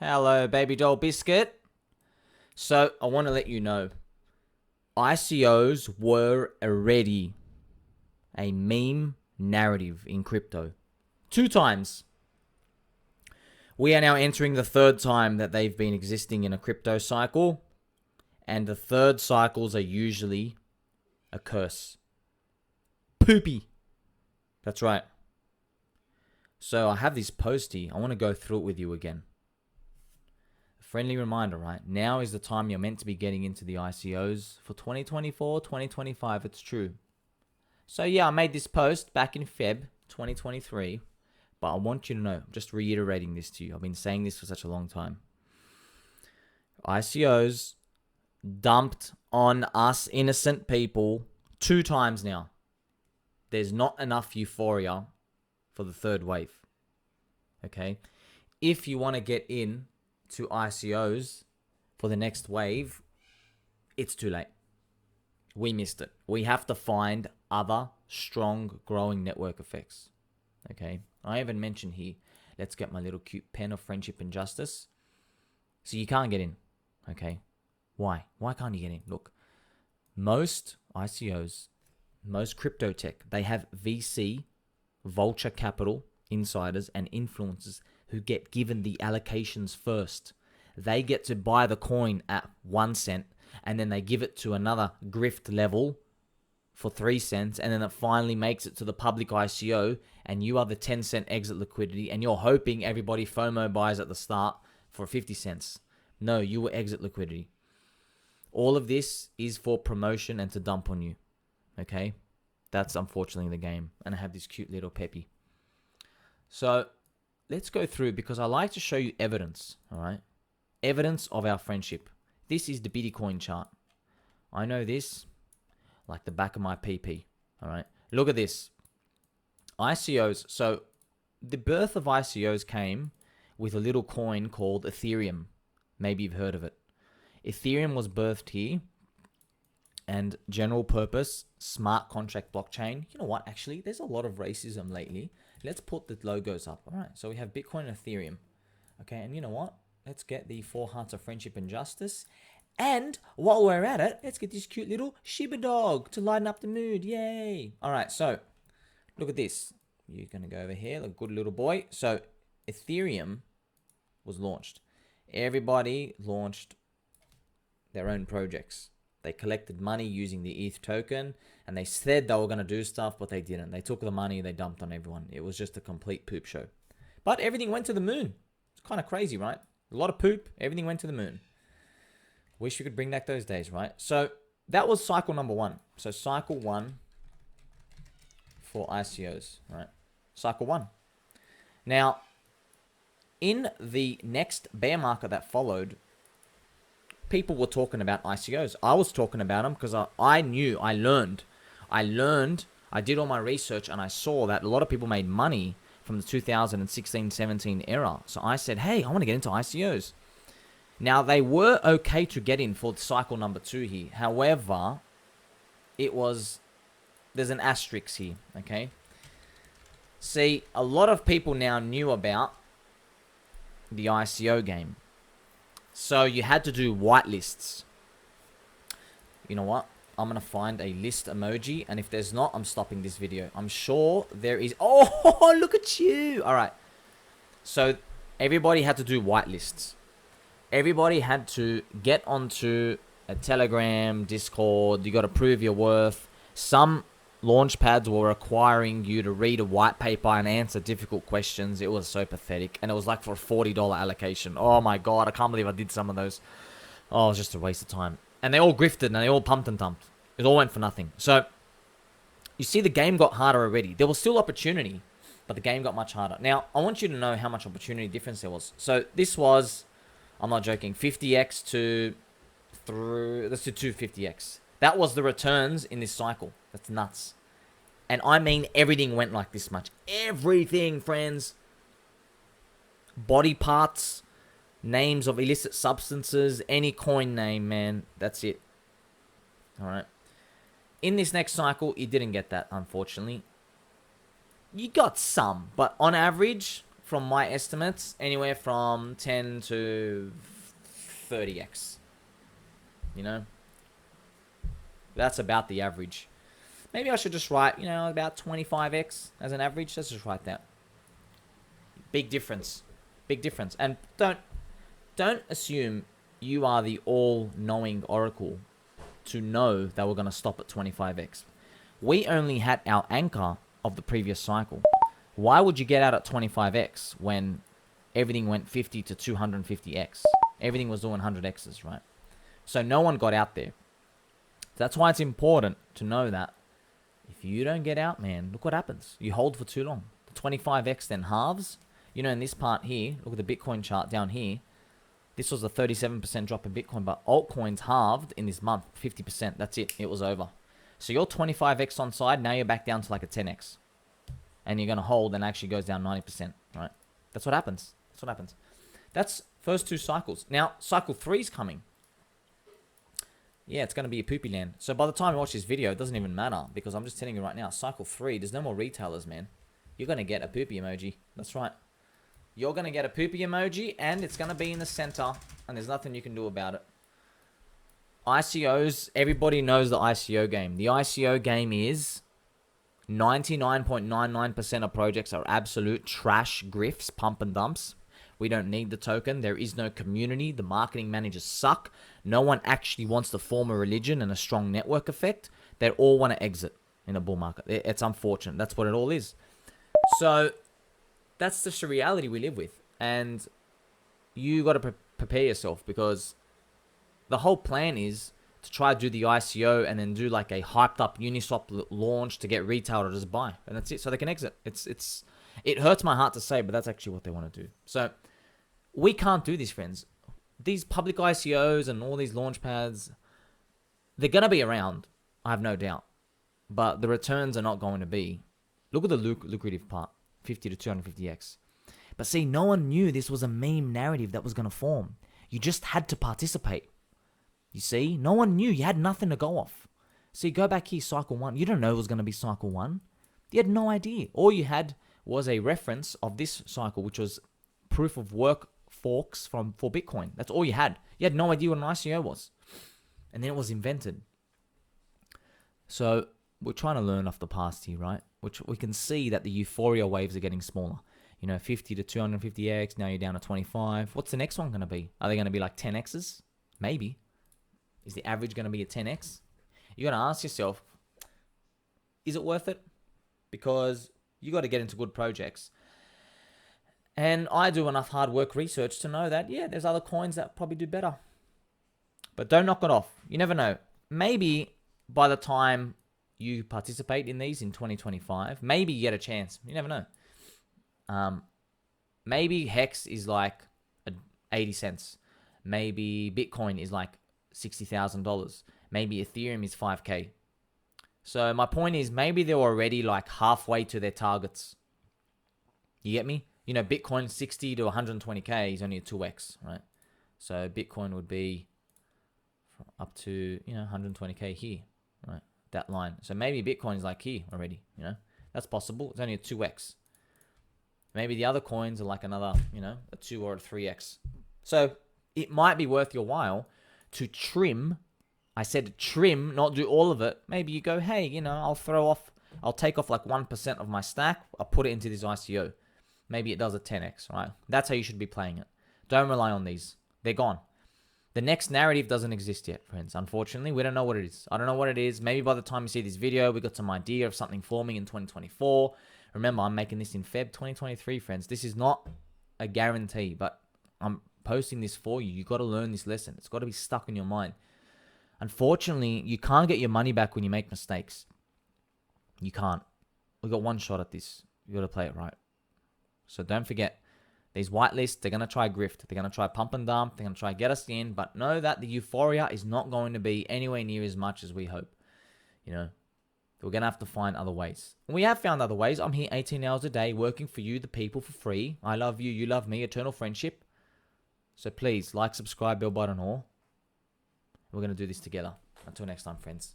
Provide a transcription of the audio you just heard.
Hello, baby doll biscuit. So, I want to let you know, ICOs were already a meme narrative in crypto. 2 times. We are now entering the 3rd time that they've been existing in a crypto cycle. And the 3rd cycles are usually a curse. Poopy. That's right. So I have this post here. I want to go through it with you again. A friendly reminder, right? Now is the time you're meant to be getting into the ICOs for 2024, 2025. It's true. So yeah, I made this post back in Feb 2023. But I want you to know, I'm just reiterating this to you. I've been saying this for such a long time. ICOs dumped on us innocent people 2 times now. There's not enough euphoria for the 3rd wave. Okay? If you want to get in to ICOs for the next wave, it's too late. We missed it. We have to find other strong growing network effects. Okay? I haven't mentioned here, let's get my little cute pen of friendship and justice. So you can't get in. Okay? Why? Why can't you get in? Look, most ICOs, most crypto tech, they have VC, vulture capital, insiders, and influencers who get given the allocations first. They get to buy the coin at 1 cent, and then they give it to another grift level for 3 cents, and then it finally makes it to the public ICO, and you are the 10-cent exit liquidity, and you're hoping everybody FOMO buys at the start for 50 cents. No, you were exit liquidity. All of this is for promotion and to dump on you. Okay? That's unfortunately the game. And I have this cute little Peppy. So, let's go through because I like to show you evidence. Alright? Evidence of our friendship. This is the Bitcoin chart. I know this like the back of my PP. Alright? Look at this. ICOs. So, the birth of ICOs came with a little coin called Ethereum. Maybe you've heard of it. Ethereum was birthed here, and general purpose smart contract blockchain. You know what? Actually, there's a lot of racism lately. Let's put the logos up. All right. So we have Bitcoin and Ethereum. Okay. And you know what? Let's get the 4 hearts of friendship and justice. And while we're at it, let's get this cute little Shiba dog to lighten up the mood. Yay. All right. So look at this. You're going to go over here. A good little boy. So Ethereum was launched. Everybody launched their own projects. They collected money using the ETH token, and they said they were going to do stuff, but they didn't. They took the money, they dumped on everyone. It was just a complete poop show. But everything went to the moon. It's kind of crazy, right? A lot of poop, everything went to the moon. Wish we could bring back those days, right? So that was cycle number 1. So cycle 1 for ICOs, right? Cycle 1. Now, in the next bear market that followed, people were talking about ICOs. I was talking about them because I learned, I did all my research, and I saw that a lot of people made money from the 2016-17 era. So I said, hey, I want to get into ICOs. Now, they were okay to get in for cycle number 2 here. However, there's an asterisk here, okay? See, a lot of people now knew about the ICO game. So you had to do whitelists. You know what? I'm going to find a list emoji. And if there's not, I'm stopping this video. I'm sure there is. Oh, look at you. All right. So everybody had to do whitelists. Everybody had to get onto a Telegram, Discord. You got to prove your worth. Some launch pads were requiring you to read a white paper and answer difficult questions. It was so pathetic. And it was like for a $40 allocation. Oh my God, I can't believe I did some of those. Oh, it was just a waste of time. And they all grifted and they all pumped and dumped. It all went for nothing. So, you see the game got harder already. There was still opportunity, but the game got much harder. Now, I want you to know how much opportunity difference there was. So, this was, I'm not joking, 50x to, let's do 250x. That was the returns in this cycle. That's nuts. And I mean everything went like this much. Everything, friends. Body parts, names of illicit substances, any coin name, man. That's it. Alright. In this next cycle, you didn't get that, unfortunately. You got some, but on average, from my estimates, anywhere from 10 to 30x. You know? That's about the average. Maybe I should just write, you know, about 25x as an average. Let's just write that. Big difference. Big difference. And don't assume you are the all-knowing oracle to know that we're going to stop at 25x. We only had our anchor of the previous cycle. Why would you get out at 25x when everything went 50 to 250x? Everything was doing 100x's, right? So no one got out there. That's why it's important to know that if you don't get out, man, look what happens. You hold for too long. The 25x then halves. You know, in this part here, look at the Bitcoin chart down here. This was a 37% drop in Bitcoin, but altcoins halved in this month, 50%. That's it. It was over. So your 25x on side, now you're back down to like a 10x. And you're going to hold and actually goes down 90%, right? That's what happens. That's what happens. That's first two cycles. Now, cycle 3 is coming. Yeah, it's going to be a poopy land. So by the time you watch this video, it doesn't even matter because I'm just telling you right now, cycle 3, there's no more retailers, man. You're going to get a poopy emoji. That's right. You're going to get a poopy emoji and it's going to be in the center and there's nothing you can do about it. ICOs, everybody knows the ICO game. The ICO game is 99.99% of projects are absolute trash grifts, pump and dumps. We don't need the token. There is no community. The marketing managers suck. No one actually wants to form a religion and a strong network effect. They all want to exit in a bull market. It's unfortunate. That's what it all is. So that's just the reality we live with. And you got to prepare yourself because the whole plan is to try to do the ICO and then do like a hyped up Uniswap launch to get retail to just buy. And that's it. So they can exit. It hurts my heart to say, but that's actually what they want to do. So we can't do this, friends. These public ICOs and all these launch pads, they're going to be around. I have no doubt. But the returns are not going to be. Look at the lucrative part. 50 to 250x. But see, no one knew this was a meme narrative that was going to form. You just had to participate. You see, no one knew. You had nothing to go off. See, go back here, cycle 1. You don't know it was going to be cycle 1. You had no idea. All you had was a reference of this cycle, which was proof of work forks for Bitcoin. That's all you had. You had no idea what an ICO was. And then it was invented. So we're trying to learn off the past here, right? Which we can see that the euphoria waves are getting smaller. You know, 50 to 250x. Now you're down to 25. What's the next one going to be? Are they going to be like 10x's? Maybe. Is the average going to be a 10x? You got to ask yourself, is it worth it? Because you got to get into good projects. And I do enough hard work research to know that, yeah, there's other coins that probably do better. But don't knock it off. You never know. Maybe by the time you participate in these in 2025, maybe you get a chance. You never know. Maybe Hex is like 80 cents. Maybe Bitcoin is like $60,000. Maybe Ethereum is 5K. So my point is maybe they're already like halfway to their targets. You get me? You know, Bitcoin 60 to 120K is only a 2x, right? So Bitcoin would be up to, you know, 120K here, right? That line. So maybe Bitcoin is like here already, you know? That's possible. It's only a 2x. Maybe the other coins are like another, you know, a 2 or a 3x. So it might be worth your while to trim. I said trim, not do all of it. Maybe you go, hey, you know, I'll take off like 1% of my stack. I'll put it into this ICO. Maybe it does a 10x, right? That's how you should be playing it. Don't rely on these. They're gone. The next narrative doesn't exist yet, friends. Unfortunately, we don't know what it is. I don't know what it is. Maybe by the time you see this video, we got some idea of something forming in 2024. Remember, I'm making this in Feb 2023, friends. This is not a guarantee, but I'm posting this for you. You got to learn this lesson. It's got to be stuck in your mind. Unfortunately, you can't get your money back when you make mistakes. You can't. We got one shot at this. You got to play it right. So don't forget, these whitelists, they're going to try grift. They're going to try pump and dump. They're going to try get us in. But know that the euphoria is not going to be anywhere near as much as we hope. You know, we're going to have to find other ways. And we have found other ways. I'm here 18 hours a day working for you, the people, for free. I love you. You love me. Eternal friendship. So please, like, subscribe, bell button, all. We're going to do this together. Until next time, friends.